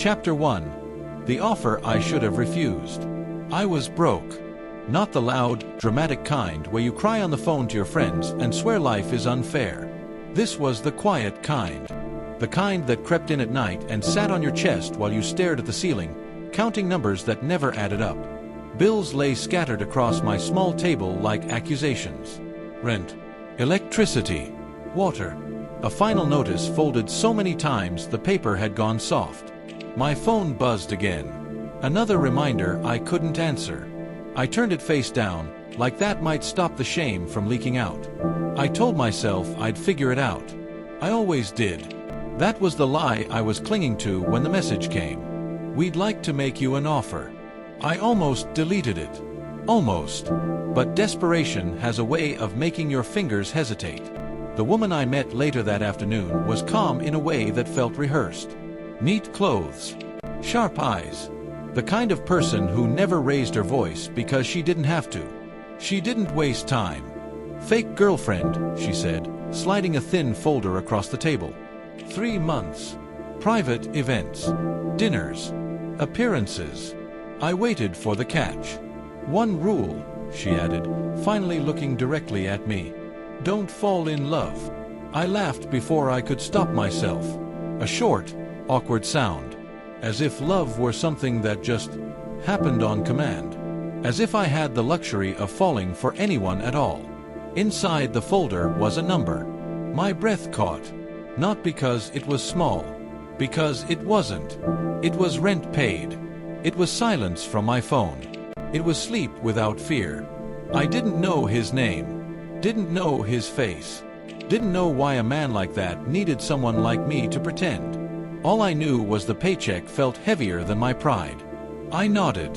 Chapter 1. The Offer I Should Have Refused. I was broke. Not the loud, dramatic kind where you cry on the phone to your friends and swear life is unfair. This was the quiet kind. The kind that crept in at night and sat on your chest while you stared at the ceiling, counting numbers that never added up. Bills lay scattered across my small table like accusations. Rent, electricity, water. A final notice folded so many times the paper had gone soft. My phone buzzed again. Another reminder I couldn't answer. I turned it face down, like that might stop the shame from leaking out. I told myself I'd figure it out. I always did. That was the lie I was clinging to when the message came. We'd like to make you an offer. I almost deleted it. Almost. But desperation has a way of making your fingers hesitate. The woman I met later that afternoon was calm in a way that felt rehearsed. Neat clothes. Sharp eyes. The kind of person who never raised her voice because she didn't have to. She didn't waste time. Fake girlfriend, she said, sliding a thin folder across the table. 3 months. Private events. Dinners. Appearances. I waited for the catch. One rule, she added, finally looking directly at me. Don't fall in love. I laughed before I could stop myself. A short, awkward sound. As if love were something that just happened on command. As if I had the luxury of falling for anyone at all. Inside the folder was a number. My breath caught. Not because it was small. Because it wasn't. It was rent paid. It was silence from my phone. It was sleep without fear. I didn't know his name. Didn't know his face. Didn't know why a man like that needed someone like me to pretend. All I knew was the paycheck felt heavier than my pride. I nodded.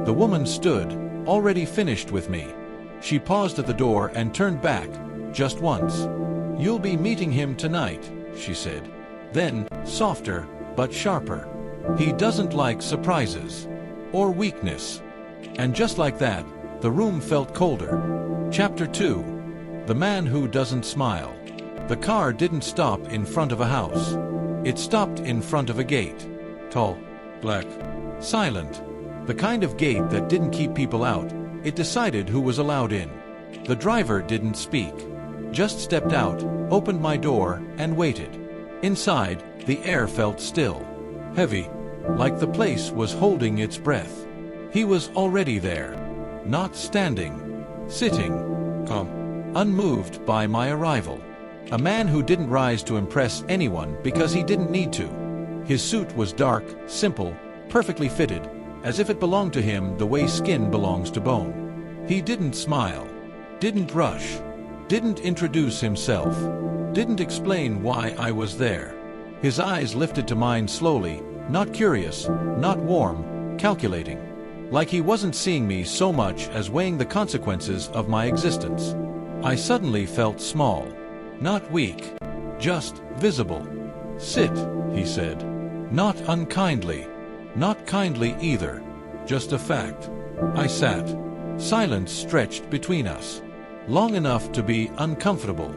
The woman stood, already finished with me. She paused at the door and turned back, just once. You'll be meeting him tonight, she said. Then, softer, but sharper. He doesn't like surprises. Or weakness. And just like that, the room felt colder. Chapter 2. The Man Who Doesn't Smile. The car didn't stop in front of a house. It stopped in front of a gate. Tall, black, silent. The kind of gate that didn't keep people out. It decided who was allowed in. The driver didn't speak. Just stepped out, opened my door, and waited. Inside, the air felt still. Heavy. Like the place was holding its breath. He was already there. Not standing. Sitting. Calm. Unmoved by my arrival. A man who didn't rise to impress anyone because he didn't need to. His suit was dark, simple, perfectly fitted, as if it belonged to him the way skin belongs to bone. He didn't smile. Didn't rush. Didn't introduce himself. Didn't explain why I was there. His eyes lifted to mine slowly, not curious, not warm, calculating. Like he wasn't seeing me so much as weighing the consequences of my existence. I suddenly felt small. Not weak. Just visible. Sit, he said. Not unkindly. Not kindly either. Just a fact. I sat. Silence stretched between us. Long enough to be uncomfortable.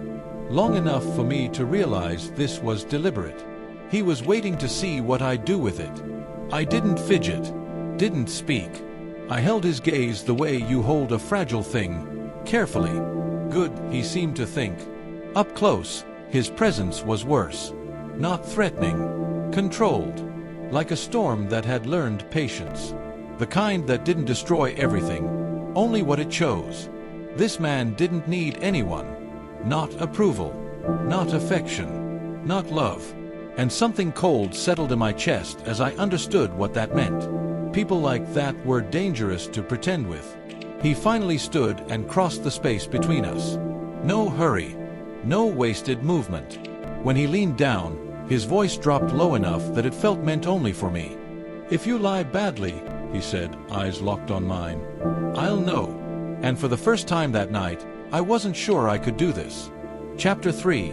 Long enough for me to realize this was deliberate. He was waiting to see what I'd do with it. I didn't fidget. Didn't speak. I held his gaze the way you hold a fragile thing. Carefully. Good, he seemed to think. Up close, his presence was worse. Not threatening. Controlled. Like a storm that had learned patience. The kind that didn't destroy everything. Only what it chose. This man didn't need anyone. Not approval. Not affection. Not love. And something cold settled in my chest as I understood what that meant. People like that were dangerous to pretend with. He finally stood and crossed the space between us. No hurry. No wasted movement. When he leaned down, his voice dropped low enough that it felt meant only for me. If you lie badly, he said, eyes locked on mine, I'll know. And for the first time that night, I wasn't sure I could do this. Chapter 3.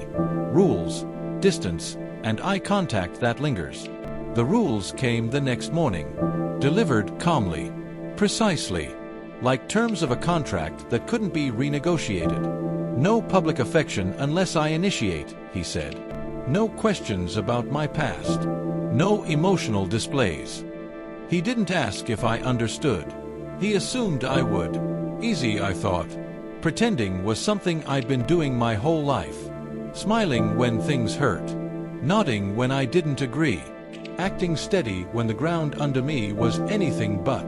Rules, distance, and eye contact that lingers. The rules came the next morning. Delivered calmly. Precisely. Like terms of a contract that couldn't be renegotiated. No public affection unless I initiate, he said. No questions about my past. No emotional displays. He didn't ask if I understood. He assumed I would. Easy, I thought. Pretending was something I'd been doing my whole life. Smiling when things hurt. Nodding when I didn't agree. Acting steady when the ground under me was anything but.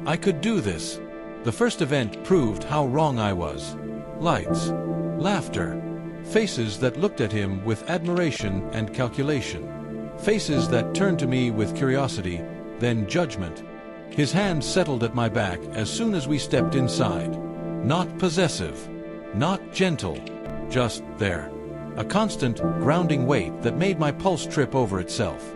I could do this. The first event proved how wrong I was. Lights. Laughter. Faces that looked at him with admiration and calculation. Faces that turned to me with curiosity, then judgment. His hand settled at my back as soon as we stepped inside. Not possessive. Not gentle. Just there. A constant, grounding weight that made my pulse trip over itself.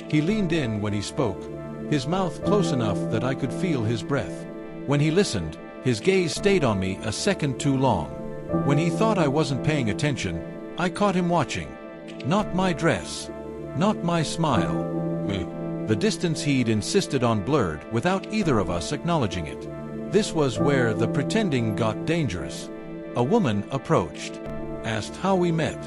He leaned in when he spoke, his mouth close enough that I could feel his breath. When he listened, his gaze stayed on me a second too long. When he thought I wasn't paying attention, I caught him watching. Not my dress. Not my smile. The distance he'd insisted on blurred without either of us acknowledging it. This was where the pretending got dangerous. A woman approached. Asked how we met.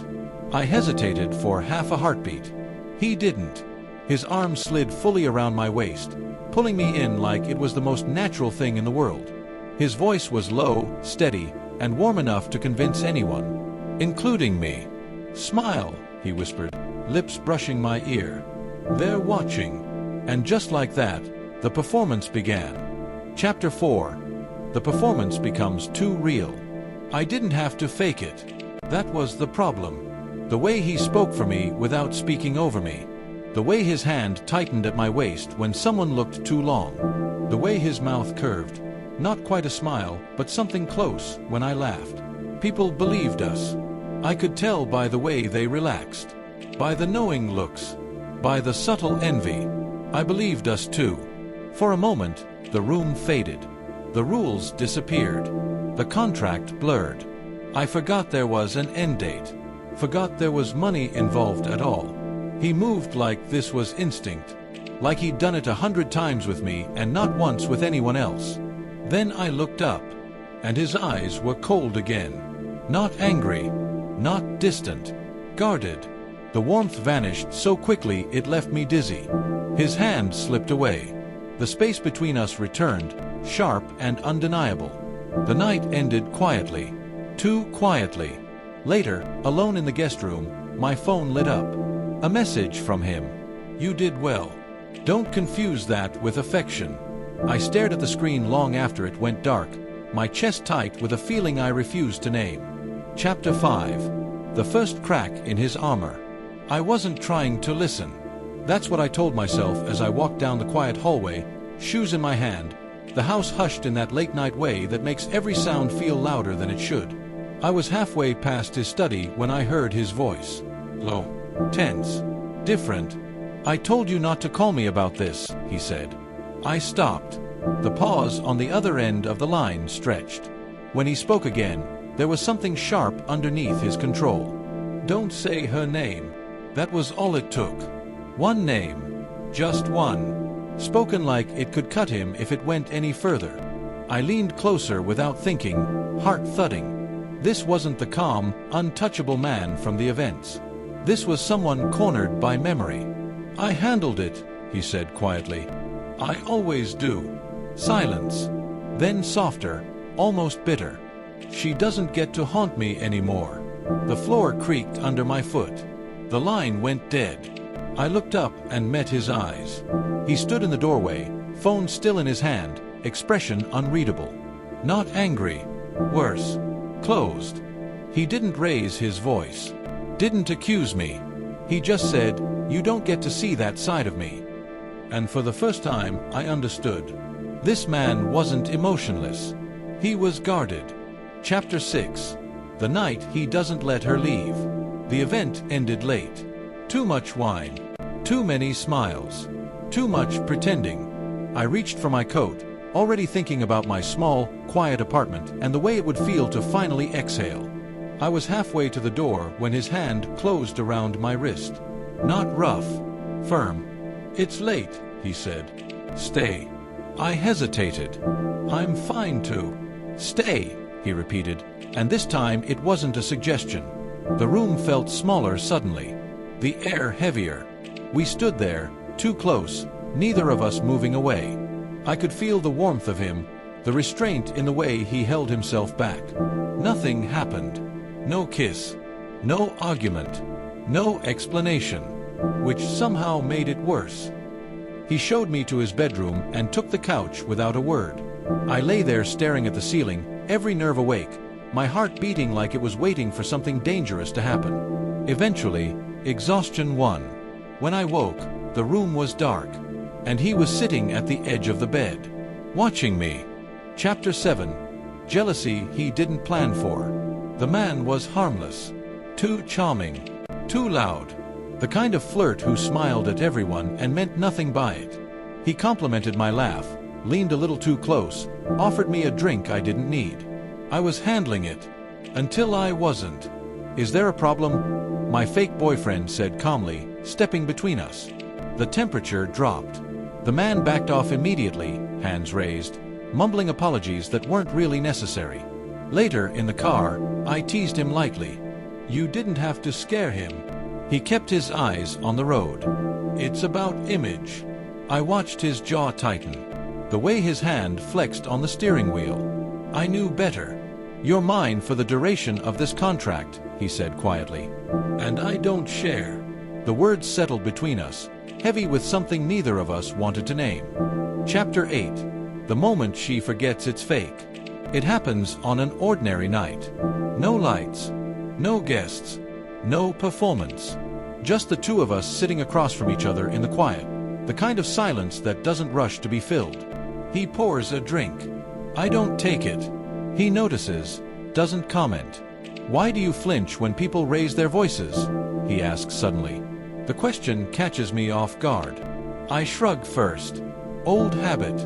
I hesitated for half a heartbeat. He didn't. His arm slid fully around my waist, pulling me in like it was the most natural thing in the world. His voice was low, steady, and warm enough to convince anyone, including me. "Smile," he whispered, lips brushing my ear. "They're watching." And just like that, the performance began. Chapter 4. The performance becomes too real. I didn't have to fake it. That was the problem. The way he spoke for me without speaking over me. The way his hand tightened at my waist when someone looked too long. The way his mouth curved. Not quite a smile, but something close when I laughed. People believed us. I could tell by the way they relaxed. By the knowing looks. By the subtle envy. I believed us too. For a moment, the room faded. The rules disappeared. The contract blurred. I forgot there was an end date. Forgot there was money involved at all. He moved like this was instinct. Like he'd done it 100 times with me and not once with anyone else. Then I looked up, and his eyes were cold again. Not angry. Not distant. Guarded. The warmth vanished so quickly it left me dizzy. His hand slipped away. The space between us returned, sharp and undeniable. The night ended quietly. Too quietly. Later, alone in the guest room, my phone lit up. A message from him. "You did well. Don't confuse that with affection." I stared at the screen long after it went dark, my chest tight with a feeling I refused to name. Chapter 5. The first crack in his armor. I wasn't trying to listen. That's what I told myself as I walked down the quiet hallway, shoes in my hand, the house hushed in that late-night way that makes every sound feel louder than it should. I was halfway past his study when I heard his voice. Low. Tense. Different. "I told you not to call me about this," he said. I stopped. The pause on the other end of the line stretched. When he spoke again, there was something sharp underneath his control. "Don't say her name." That was all it took. One name. Just one. Spoken like it could cut him if it went any further. I leaned closer without thinking, heart thudding. This wasn't the calm, untouchable man from the events. This was someone cornered by memory. "I handled it," he said quietly. "I always do." Silence. Then softer, almost bitter. "She doesn't get to haunt me anymore." The floor creaked under my foot. The line went dead. I looked up and met his eyes. He stood in the doorway, phone still in his hand, expression unreadable. Not angry. Worse. Closed. He didn't raise his voice. Didn't accuse me. He just said, "You don't get to see that side of me." And for the first time, I understood. This man wasn't emotionless. He was guarded. Chapter 6. The night he doesn't let her leave. The event ended late. Too much wine. Too many smiles. Too much pretending. I reached for my coat, already thinking about my small, quiet apartment and the way it would feel to finally exhale. I was halfway to the door when his hand closed around my wrist. Not rough. Firm. "It's late," he said. "Stay." I hesitated. "I'm fine to." "Stay," he repeated, and this time it wasn't a suggestion. The room felt smaller suddenly. The air heavier. We stood there, too close, neither of us moving away. I could feel the warmth of him, the restraint in the way he held himself back. Nothing happened. No kiss. No argument. No explanation. Which somehow made it worse. He showed me to his bedroom and took the couch without a word. I lay there staring at the ceiling, every nerve awake, my heart beating like it was waiting for something dangerous to happen. Eventually, exhaustion won. When I woke, the room was dark, and he was sitting at the edge of the bed, watching me. Chapter 7. Jealousy he didn't plan for. The man was harmless. Too charming. Too loud. The kind of flirt who smiled at everyone and meant nothing by it. He complimented my laugh, leaned a little too close, offered me a drink I didn't need. I was handling it. Until I wasn't. Is there a problem? My fake boyfriend said calmly, stepping between us. The temperature dropped. The man backed off immediately, hands raised, mumbling apologies that weren't really necessary. Later, in the car, I teased him lightly. You didn't have to scare him. He kept his eyes on the road. It's about image. I watched his jaw tighten. The way his hand flexed on the steering wheel. I knew better. You're mine for the duration of this contract, he said quietly. And I don't share. The words settled between us, heavy with something neither of us wanted to name. Chapter 8. The moment she forgets it's fake. It happens on an ordinary night. No lights. No guests. No performance. Just the two of us sitting across from each other in the quiet. The kind of silence that doesn't rush to be filled. He pours a drink. I don't take it. He notices, doesn't comment. Why do you flinch when people raise their voices? He asks suddenly. The question catches me off guard. I shrug first. Old habit.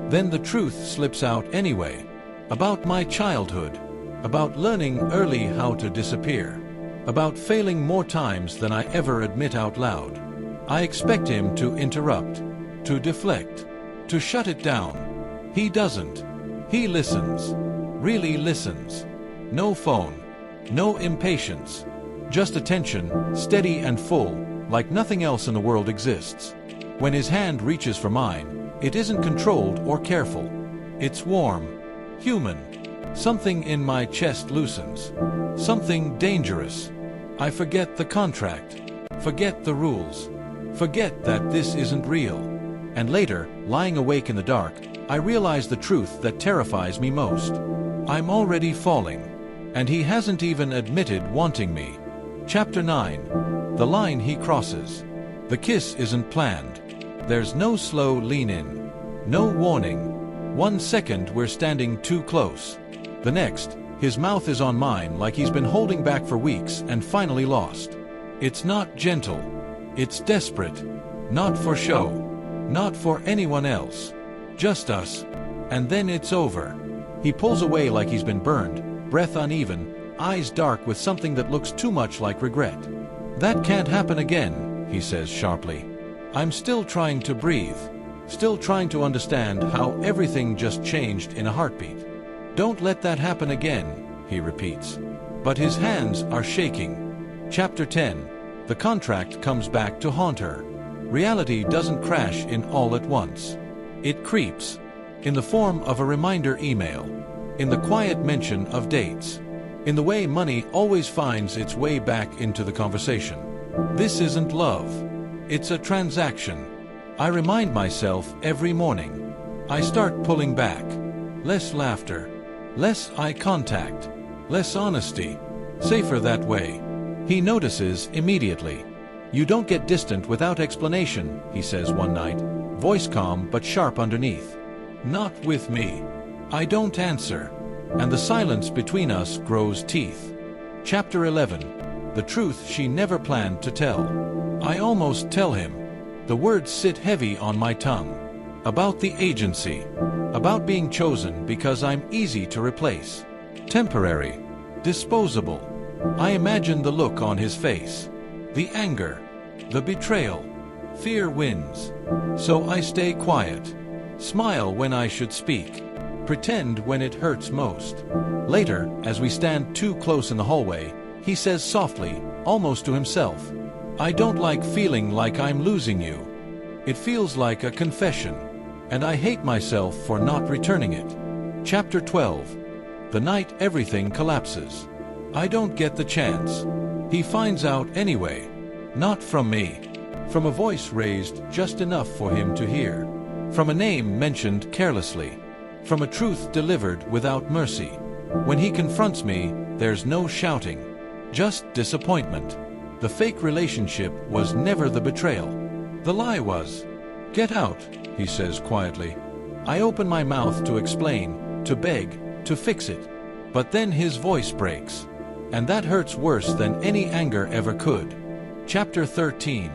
Then the truth slips out anyway. About my childhood. About learning early how to disappear. About failing more times than I ever admit out loud. I expect him to interrupt. To deflect. To shut it down. He doesn't. He listens. Really listens. No phone. No impatience. Just attention, steady and full, like nothing else in the world exists. When his hand reaches for mine, it isn't controlled or careful. It's warm. Human. Something in my chest loosens. Something dangerous. I forget the contract. Forget the rules. Forget that this isn't real. And later, lying awake in the dark, I realize the truth that terrifies me most. I'm already falling. And he hasn't even admitted wanting me. Chapter 9. The line he crosses. The kiss isn't planned. There's no slow lean in. No warning. 1 second we're standing too close. The next, his mouth is on mine like he's been holding back for weeks and finally lost. It's not gentle. It's desperate. Not for show. Not for anyone else. Just us. And then it's over. He pulls away like he's been burned, breath uneven, eyes dark with something that looks too much like regret. That can't happen again, he says sharply. I'm still trying to breathe. Still trying to understand how everything just changed in a heartbeat. Don't let that happen again, he repeats. But his hands are shaking. Chapter 10. The contract comes back to haunt her. Reality doesn't crash in all at once. It creeps. In the form of a reminder email. In the quiet mention of dates. In the way money always finds its way back into the conversation. This isn't love. It's a transaction. I remind myself every morning. I start pulling back. Less laughter. Less eye contact. Less honesty. Safer that way. He notices immediately. You don't get distant without explanation, he says one night, voice calm but sharp underneath. Not with me. I don't answer. And the silence between us grows teeth. Chapter 11. The truth she never planned to tell. I almost tell him. The words sit heavy on my tongue. About the agency. About being chosen because I'm easy to replace. Temporary. Disposable. I imagine the look on his face. The anger. The betrayal. Fear wins. So I stay quiet. Smile when I should speak. Pretend when it hurts most. Later, as we stand too close in the hallway, he says softly, almost to himself, I don't like feeling like I'm losing you. It feels like a confession, and I hate myself for not returning it. Chapter 12. The night everything collapses. I don't get the chance. He finds out anyway. Not from me. From a voice raised just enough for him to hear. From a name mentioned carelessly. From a truth delivered without mercy. When he confronts me, there's no shouting. Just disappointment. The fake relationship was never the betrayal. The lie was. Get out, he says quietly. I open my mouth to explain, to beg, to fix it. But then his voice breaks. And that hurts worse than any anger ever could. Chapter 13.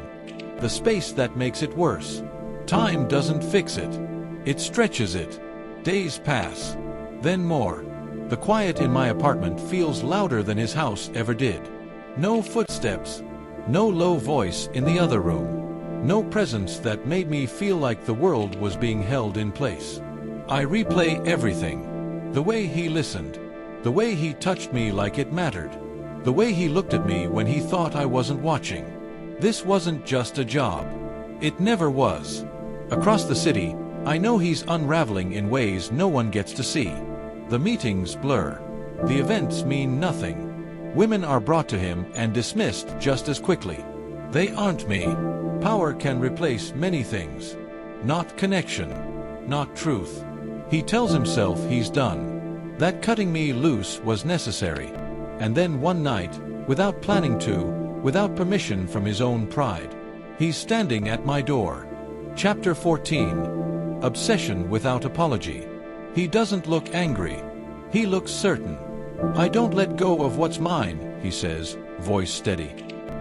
The space that makes it worse. Time doesn't fix it. It stretches it. Days pass. Then more. The quiet in my apartment feels louder than his house ever did. No footsteps. No low voice in the other room. No presence that made me feel like the world was being held in place. I replay everything. The way he listened. The way he touched me like it mattered. The way he looked at me when he thought I wasn't watching. This wasn't just a job. It never was. Across the city, I know he's unraveling in ways no one gets to see. The meetings blur. The events mean nothing. Women are brought to him and dismissed just as quickly. They aren't me. Power can replace many things. Not connection. Not truth. He tells himself he's done. That cutting me loose was necessary. And then one night, without planning to, without permission from his own pride, he's standing at my door. Chapter 14. Obsession without apology. He doesn't look angry. He looks certain. I don't let go of what's mine, he says, voice steady.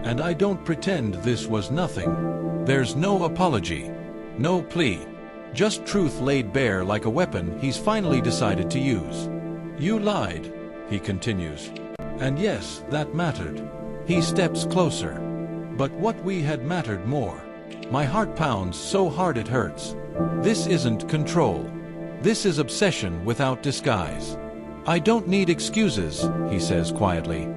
And I don't pretend this was nothing. There's no apology. No plea. Just truth laid bare like a weapon he's finally decided to use. You lied, he continues. And yes, that mattered. He steps closer. But what we had mattered more. My heart pounds so hard it hurts. This isn't control. This is obsession without disguise. I don't need excuses, he says quietly.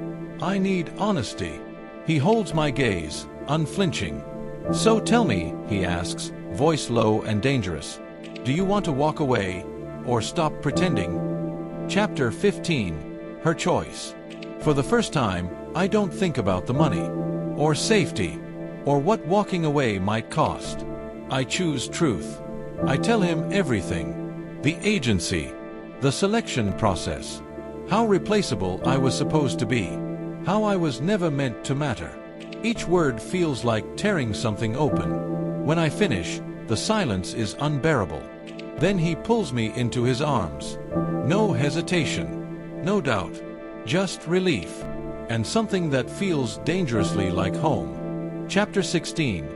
I need honesty. He holds my gaze, unflinching. So tell me, he asks, voice low and dangerous. Do you want to walk away, or stop pretending? Chapter 15. Her choice. For the first time, I don't think about the money, or safety, or what walking away might cost. I choose truth. I tell him everything. The agency. The selection process. How replaceable I was supposed to be. How I was never meant to matter. Each word feels like tearing something open. When I finish, the silence is unbearable. Then he pulls me into his arms. No hesitation. No doubt. Just relief. And something that feels dangerously like home. Chapter 16.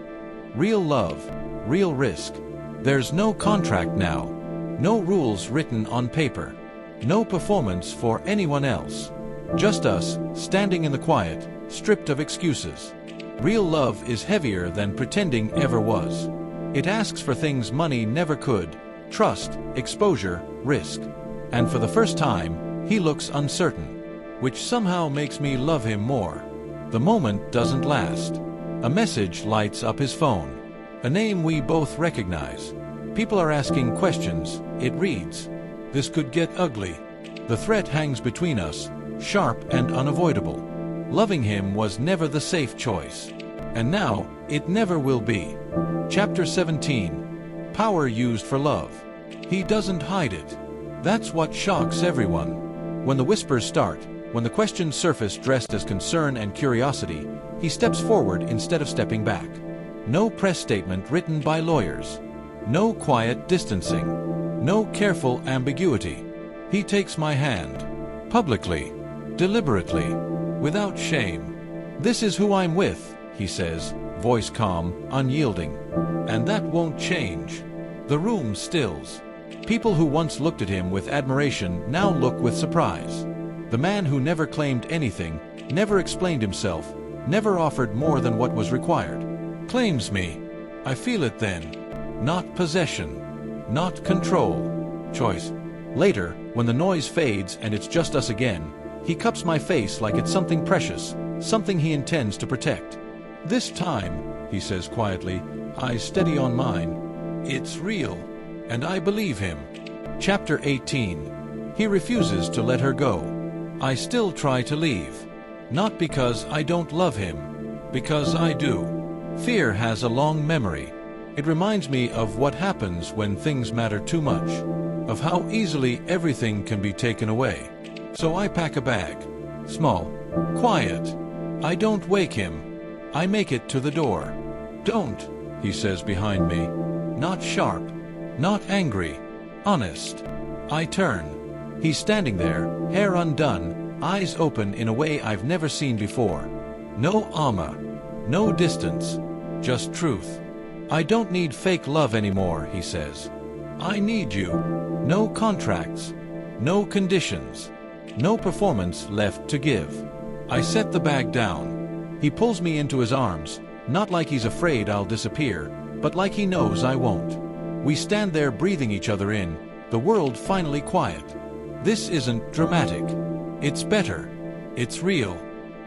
Real love. Real risk. There's no contract now. No rules written on paper. No performance for anyone else. Just us, standing in the quiet, stripped of excuses. Real love is heavier than pretending ever was. It asks for things money never could. Trust, exposure, risk. And for the first time, he looks uncertain. Which somehow makes me love him more. The moment doesn't last. A message lights up his phone. A name we both recognize. People are asking questions. It reads. This could get ugly. The threat hangs between us, sharp and unavoidable. Loving him was never the safe choice. And now, it never will be. Chapter 17. Power used for love. He doesn't hide it. That's what shocks everyone. When the whispers start, when the questions surface dressed as concern and curiosity, he steps forward instead of stepping back. No press statement written by lawyers. No quiet distancing. No careful ambiguity. He takes my hand. Publicly. Deliberately. Without shame. This is who I'm with, he says, voice calm, unyielding. And that won't change. The room stills. People who once looked at him with admiration now look with surprise. The man who never claimed anything, never explained himself, never offered more than what was required, claims me. I feel it then. Not possession. Not control. Choice. Later, when the noise fades and it's just us again, he cups my face like it's something precious, something he intends to protect. This time, he says quietly, eyes steady on mine, it's real, and I believe him. Chapter 18. He refuses to let her go. I still try to leave. Not because I don't love him, because I do. Fear has a long memory. It reminds me of what happens when things matter too much, of how easily everything can be taken away. So I pack a bag. Small, quiet. I don't wake him. I make it to the door. Don't, he says behind me. Not sharp, not angry, honest. I turn. He's standing there, hair undone, eyes open in a way I've never seen before. No armor, no distance, just truth. I don't need fake love anymore, he says. I need you. No contracts, no conditions, no performance left to give. I set the bag down. He pulls me into his arms, not like he's afraid I'll disappear, but like he knows I won't. We stand there breathing each other in, the world finally quiet. This isn't dramatic. It's better. It's real.